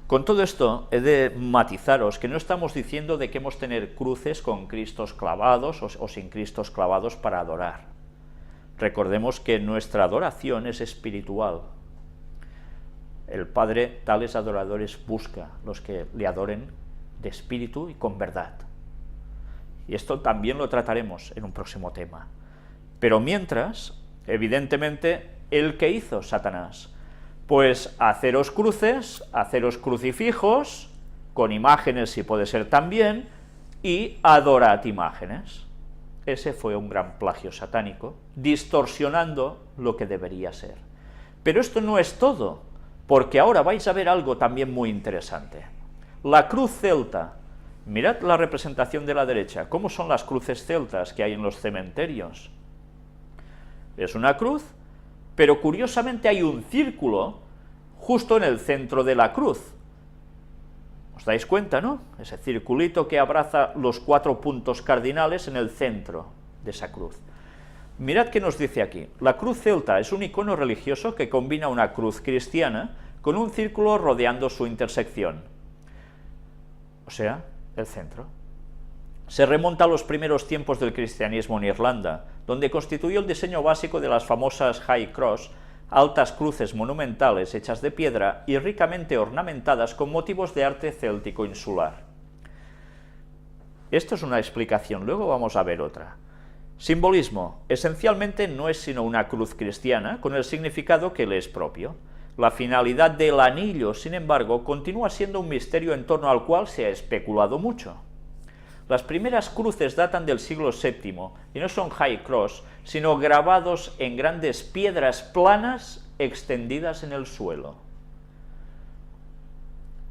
Con todo esto he de matizaros que no estamos diciendo de que hemos de tener cruces con Cristos clavados o sin Cristos clavados para adorar. Recordemos que nuestra adoración es espiritual. El Padre tales adoradores busca, los que le adoren de espíritu y con verdad. Y esto también lo trataremos en un próximo tema. Pero mientras, evidentemente, ¿el qué hizo Satanás? Pues haceros cruces, haceros crucifijos, con imágenes si puede ser también, y adorad imágenes. Ese fue un gran plagio satánico, distorsionando lo que debería ser. Pero esto no es todo, porque ahora vais a ver algo también muy interesante. La cruz celta. Mirad la representación de la derecha, cómo son las cruces celtas que hay en los cementerios. Es una cruz, pero curiosamente hay un círculo justo en el centro de la cruz. ¿Os dais cuenta, no? Ese circulito que abraza los 4 puntos cardinales en el centro de esa cruz. Mirad qué nos dice aquí. La cruz celta es un icono religioso que combina una cruz cristiana con un círculo rodeando su intersección. O sea, el centro. Se remonta a los primeros tiempos del cristianismo en Irlanda, donde constituyó el diseño básico de las famosas High Cross, altas cruces monumentales hechas de piedra y ricamente ornamentadas con motivos de arte céltico insular. Esto es una explicación, luego vamos a ver otra. Simbolismo. Esencialmente no es sino una cruz cristiana con el significado que le es propio. La finalidad del anillo, sin embargo, continúa siendo un misterio en torno al cual se ha especulado mucho. Las primeras cruces datan del siglo VII y no son high cross, sino grabados en grandes piedras planas extendidas en el suelo.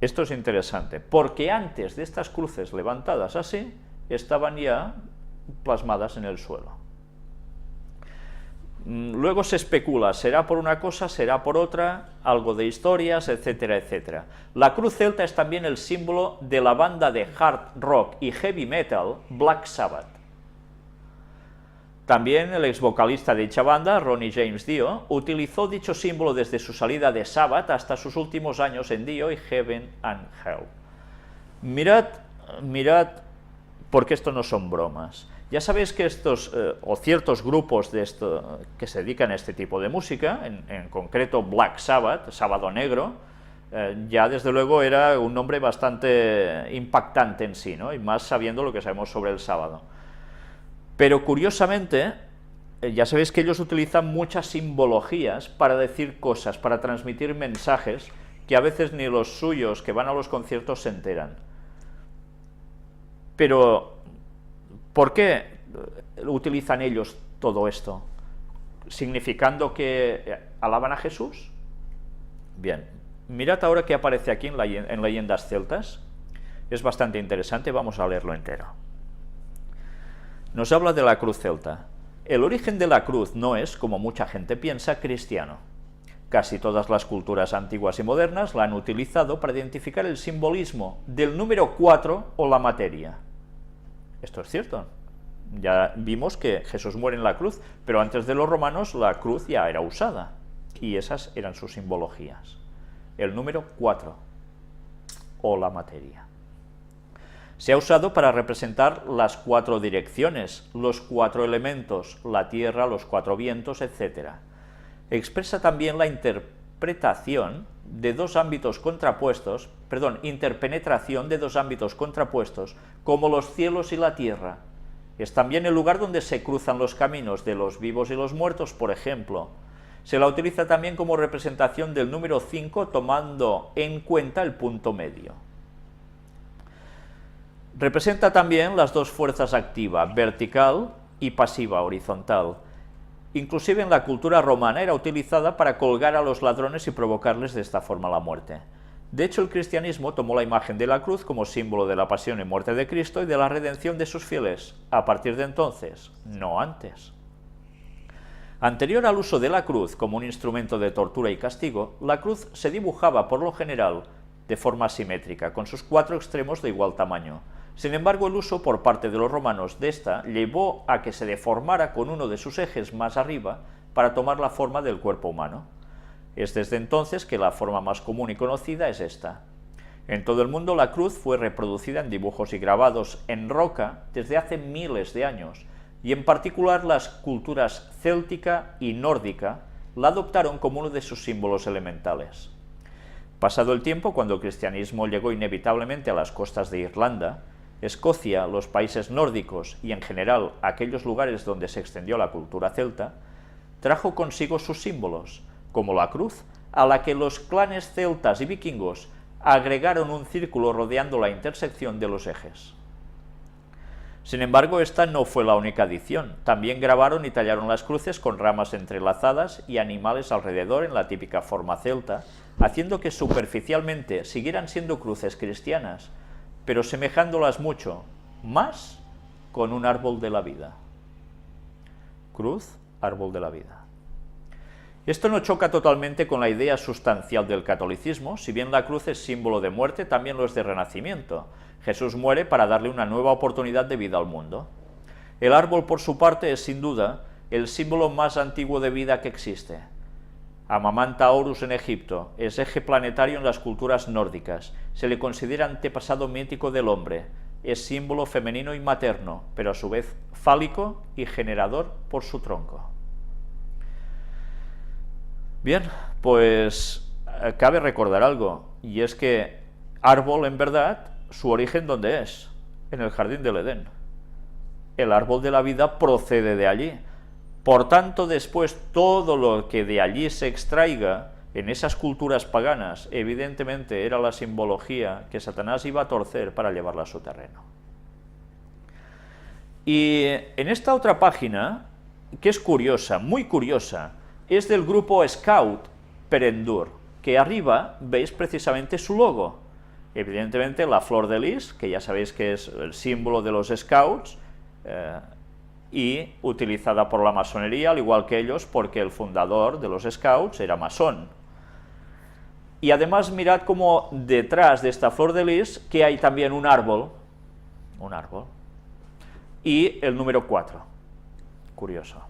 Esto es interesante, porque antes de estas cruces levantadas así, estaban ya plasmadas en el suelo. Luego se especula, será por una cosa, será por otra, algo de historias, etcétera, etcétera. La cruz celta es también el símbolo de la banda de hard rock y heavy metal Black Sabbath. También el ex vocalista de dicha banda, Ronnie James Dio, utilizó dicho símbolo desde su salida de Sabbath hasta sus últimos años en Dio y Heaven and Hell. Mirad, porque esto no son bromas. Ya sabéis que estos, o ciertos grupos que se dedican a este tipo de música, en concreto Black Sabbath, Sábado Negro, ya desde luego era un nombre bastante impactante en sí, ¿no? Y más sabiendo lo que sabemos sobre el sábado. Pero curiosamente, ya sabéis que ellos utilizan muchas simbologías para decir cosas, para transmitir mensajes que a veces ni los suyos que van a los conciertos se enteran. Pero ¿por qué utilizan ellos todo esto? ¿Significando que alaban a Jesús? Bien, mirad ahora qué aparece aquí en leyendas celtas. Es bastante interesante, vamos a leerlo entero. Nos habla de la cruz celta. El origen de la cruz no es, como mucha gente piensa, cristiano. Casi todas las culturas antiguas y modernas la han utilizado para identificar el simbolismo del número 4 o la materia. Esto es cierto. Ya vimos que Jesús muere en la cruz, pero antes de los romanos la cruz ya era usada, y esas eran sus simbologías. El número 4, o la materia. Se ha usado para representar las 4 direcciones, los 4 elementos, la tierra, los 4 vientos, etc. Expresa también la interpretación de dos ámbitos contrapuestos, interpenetración de dos ámbitos contrapuestos, como los cielos y la tierra. Es también el lugar donde se cruzan los caminos de los vivos y los muertos, por ejemplo. Se la utiliza también como representación del número 5, tomando en cuenta el punto medio. Representa también las dos fuerzas activa, vertical y pasiva, horizontal. Inclusive en la cultura romana era utilizada para colgar a los ladrones y provocarles de esta forma la muerte. De hecho, el cristianismo tomó la imagen de la cruz como símbolo de la pasión y muerte de Cristo y de la redención de sus fieles, a partir de entonces, no antes. Anterior al uso de la cruz como un instrumento de tortura y castigo, la cruz se dibujaba por lo general de forma simétrica, con sus 4 extremos de igual tamaño. Sin embargo, el uso por parte de los romanos de esta llevó a que se deformara con uno de sus ejes más arriba para tomar la forma del cuerpo humano. Es desde entonces que la forma más común y conocida es esta. En todo el mundo la cruz fue reproducida en dibujos y grabados en roca desde hace miles de años, y en particular las culturas céltica y nórdica la adoptaron como uno de sus símbolos elementales. Pasado el tiempo, cuando el cristianismo llegó inevitablemente a las costas de Irlanda, Escocia, los países nórdicos y en general aquellos lugares donde se extendió la cultura celta, trajo consigo sus símbolos, como la cruz, a la que los clanes celtas y vikingos agregaron un círculo rodeando la intersección de los ejes. Sin embargo, esta no fue la única adición. También grabaron y tallaron las cruces con ramas entrelazadas y animales alrededor en la típica forma celta, haciendo que superficialmente siguieran siendo cruces cristianas, pero semejándolas mucho más con un árbol de la vida. Cruz, árbol de la vida. Esto no choca totalmente con la idea sustancial del catolicismo. Si bien la cruz es símbolo de muerte, también lo es de renacimiento. Jesús muere para darle una nueva oportunidad de vida al mundo. El árbol, por su parte, es sin duda el símbolo más antiguo de vida que existe. Amamanta Horus en Egipto, es eje planetario en las culturas nórdicas, se le considera antepasado mítico del hombre, es símbolo femenino y materno, pero a su vez fálico y generador por su tronco. Bien, pues cabe recordar algo, y es que árbol, en verdad, su origen, ¿dónde es? En el jardín del Edén. El árbol de la vida procede de allí. Por tanto, después, todo lo que de allí se extraiga en esas culturas paganas, evidentemente era la simbología que Satanás iba a torcer para llevarla a su terreno. Y en esta otra página, que es curiosa, muy curiosa, es del grupo Scout per Endur, que arriba veis precisamente su logo. Evidentemente la flor de lis, que ya sabéis que es el símbolo de los Scouts, y utilizada por la masonería, al igual que ellos, porque el fundador de los Scouts era masón. Y además mirad cómo detrás de esta flor de lis, que hay también un árbol, y el número 4, curioso.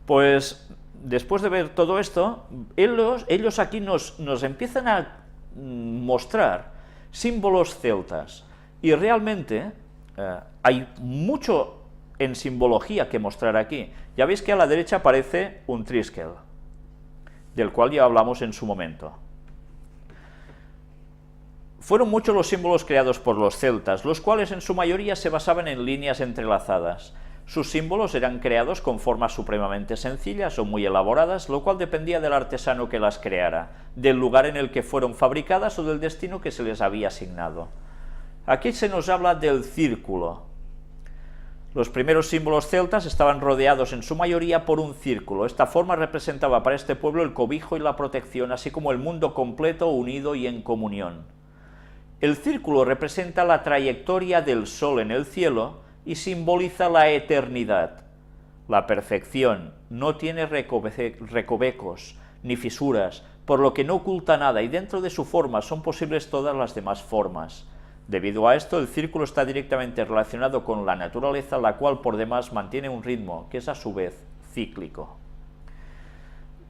Pues después de ver todo esto, ellos aquí nos empiezan a mostrar símbolos celtas, y realmente hay mucho en simbología que mostrar aquí. Ya veis que a la derecha aparece un triskel, del cual ya hablamos en su momento. Fueron muchos los símbolos creados por los celtas, los cuales en su mayoría se basaban en líneas entrelazadas. Sus símbolos eran creados con formas supremamente sencillas o muy elaboradas, lo cual dependía del artesano que las creara, del lugar en el que fueron fabricadas o del destino que se les había asignado. Aquí se nos habla del círculo. Los primeros símbolos celtas estaban rodeados en su mayoría por un círculo. Esta forma representaba para este pueblo el cobijo y la protección, así como el mundo completo, unido y en comunión. El círculo representa la trayectoria del sol en el cielo y simboliza la eternidad. La perfección no tiene recovecos ni fisuras, por lo que no oculta nada, y dentro de su forma son posibles todas las demás formas. Debido a esto, el círculo está directamente relacionado con la naturaleza, la cual por demás mantiene un ritmo que es a su vez cíclico.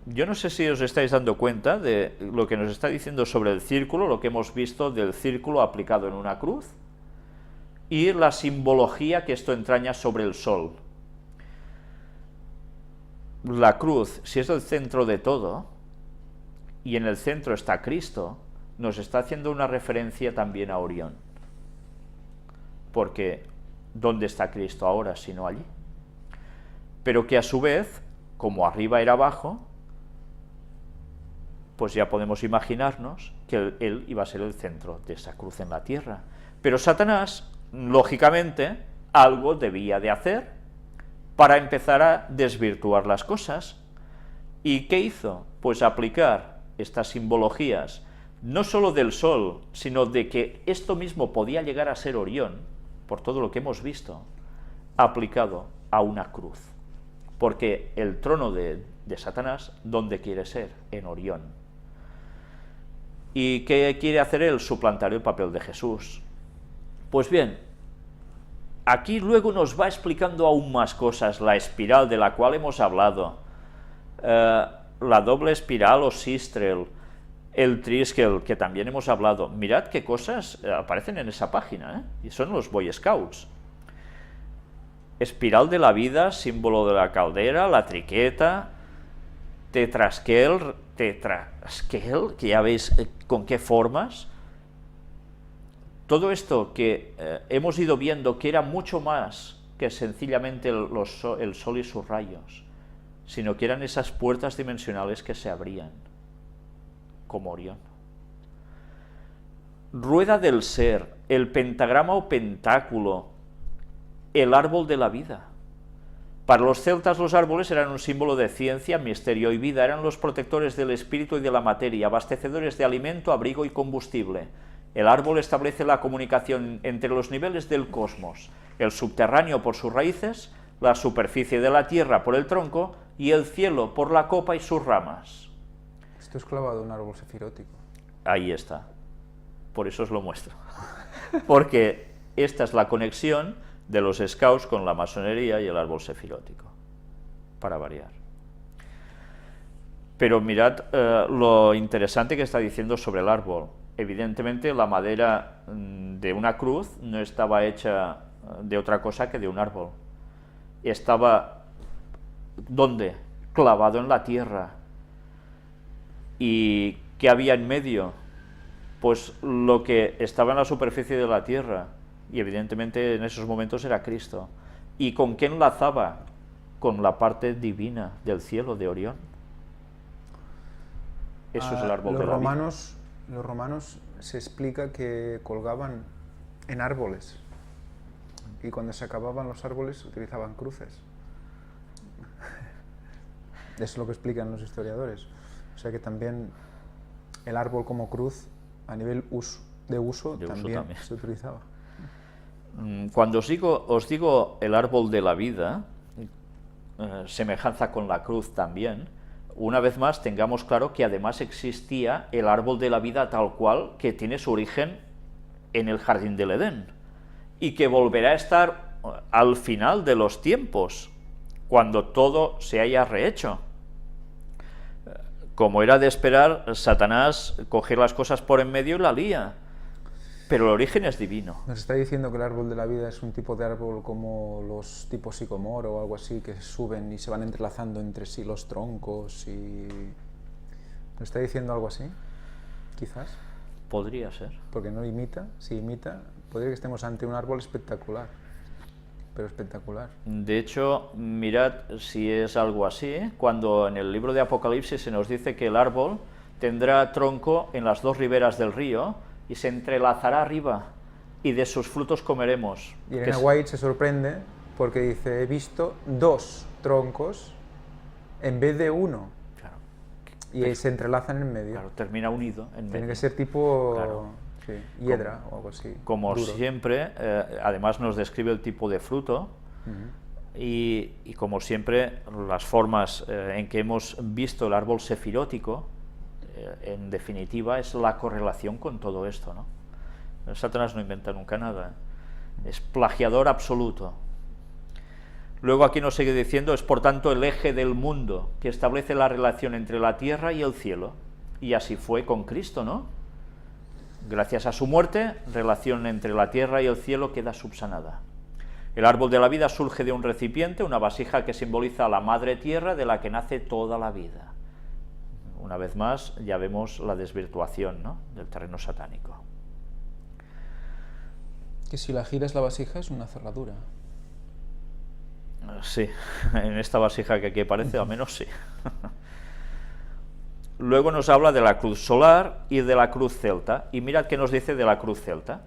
Yo no sé si os estáis dando cuenta de lo que nos está diciendo sobre el círculo, lo que hemos visto del círculo aplicado en una cruz, y la simbología que esto entraña sobre el sol. La cruz, si es el centro de todo, y en el centro está Cristo, nos está haciendo una referencia también a Orión. Porque, ¿dónde está Cristo ahora sino allí? Pero que a su vez, como arriba era abajo, pues ya podemos imaginarnos que él iba a ser el centro de esa cruz en la tierra. Pero Satanás, lógicamente, algo debía de hacer para empezar a desvirtuar las cosas. ¿Y qué hizo? Pues aplicar estas simbologías, no solo del sol, sino de que esto mismo podía llegar a ser Orión, por todo lo que hemos visto, aplicado a una cruz. Porque el trono de Satanás, ¿dónde quiere ser? En Orión. ¿Y qué quiere hacer él? Suplantar el papel de Jesús. Pues bien, aquí luego nos va explicando aún más cosas, la espiral de la cual hemos hablado, la doble espiral o sístrel, El Triskel, que también hemos hablado. Mirad qué cosas aparecen en esa página, ¿eh? Y son los Boy Scouts. Espiral de la vida, símbolo de la caldera, la triqueta, tetraskel, que ya veis con qué formas. Todo esto que hemos ido viendo que era mucho más que sencillamente el sol y sus rayos, sino que eran esas puertas dimensionales que se abrían, como Orión. Rueda del ser, el pentagrama o pentáculo, el árbol de la vida. Para los celtas los árboles eran un símbolo de ciencia, misterio y vida, eran los protectores del espíritu y de la materia, abastecedores de alimento, abrigo y combustible. El árbol establece la comunicación entre los niveles del cosmos, el subterráneo por sus raíces, la superficie de la tierra por el tronco y el cielo por la copa y sus ramas. Esto es clavado en un árbol sefirótico. Ahí está. Por eso os lo muestro. Porque esta es la conexión de los scouts con la masonería y el árbol sefirótico, para variar. Pero mirad lo interesante que está diciendo sobre el árbol. Evidentemente la madera de una cruz no estaba hecha de otra cosa que de un árbol. Estaba, ¿dónde? Clavado en la tierra. ¿Y qué había en medio? Pues lo que estaba en la superficie de la tierra, y evidentemente en esos momentos era Cristo. ¿Y con qué enlazaba? Con la parte divina del cielo, de Orión. Eso es el árbol de la vida. Los romanos se explica que colgaban en árboles, y cuando se acababan los árboles utilizaban cruces. Es lo que explican los historiadores. O sea que también el árbol como cruz, a nivel de uso también se utilizaba. Cuando os digo el árbol de la vida, semejanza con la cruz también, una vez más tengamos claro que además existía el árbol de la vida tal cual, que tiene su origen en el jardín del Edén, y que volverá a estar al final de los tiempos, cuando todo se haya rehecho. Como era de esperar, Satanás coge las cosas por en medio y la lía, pero el origen es divino. Nos está diciendo que el árbol de la vida es un tipo de árbol como los tipos sicomoro o algo así, que suben y se van entrelazando entre sí los troncos y... ¿Nos está diciendo algo así? Quizás. Podría ser. Porque no imita, si imita, podría que estemos ante un árbol espectacular, pero espectacular. De hecho, mirad si es algo así, cuando en el libro de Apocalipsis se nos dice que el árbol tendrá tronco en las dos riberas del río y se entrelazará arriba, y de sus frutos comeremos. Y Elena White se sorprende porque dice, he visto dos troncos en vez de uno. Claro. Y se entrelazan en medio. Claro, termina unido en medio. Tiene que ser tipo... Claro. Sí, hiedra o algo así. Como duro. siempre, además nos describe el tipo de fruto, y como siempre, las formas en que hemos visto el árbol sefirótico, en definitiva, es la correlación con todo esto, ¿no? Satanás no inventa nunca nada, es plagiador absoluto. Luego aquí nos sigue diciendo, es por tanto el eje del mundo, que establece la relación entre la tierra y el cielo, y así fue con Cristo, ¿no? Gracias a su muerte, relación entre la tierra y el cielo queda subsanada. El árbol de la vida surge de un recipiente, una vasija que simboliza a la madre tierra de la que nace toda la vida. Una vez más, ya vemos la desvirtuación, ¿no?, del terreno satánico. Que si la giras la vasija es una cerradura. Sí, en esta vasija que aquí aparece, al menos sí. Luego nos habla de la cruz solar y de la cruz celta, y mirad qué nos dice de la cruz celta.